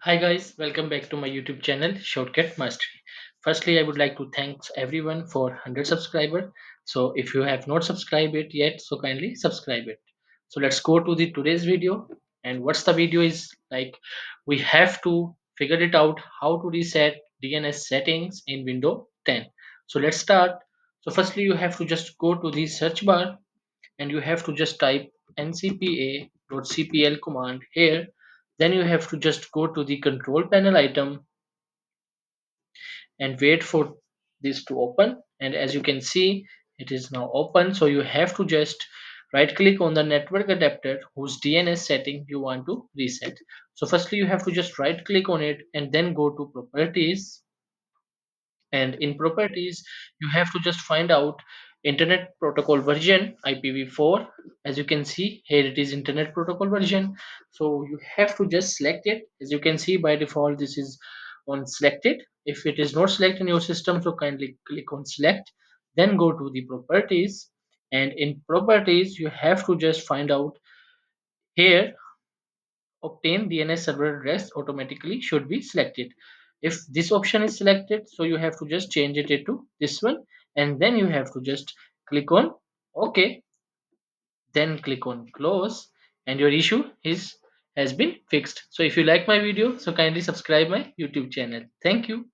Hi guys, welcome back to my YouTube channel Shortcut Mastery. Firstly, I would like to thank everyone for 100 subscriber. So if you have not subscribed it yet, so kindly subscribe it. So let's go to the today's video. And what's the video is like we have to figure it out how to reset DNS settings in Windows 10. So let's start. So firstly, you have to just go to the search bar and you have to just type ncpa.cpl command here. Then you have to just go to the control panel item and wait for this to open, and as you can see it is now open. So you have to just right click on the network adapter whose DNS setting you want to reset. So firstly you have to just right click on it and then go to properties, and in properties you have to just find out internet protocol version IPv4. As you can see here it is internet protocol version, so you have to just select it. As you can see by default this is on selected. If it is not selected in your system, so kindly click on select, then go to the properties, and in properties you have to just find out here obtain DNS server address automatically should be selected. If this option is selected, so you have to just change it to this one, and then you have to just click on OK, then click on close, and your issue is has been fixed. So if you like my video, so kindly subscribe my YouTube channel. Thank you.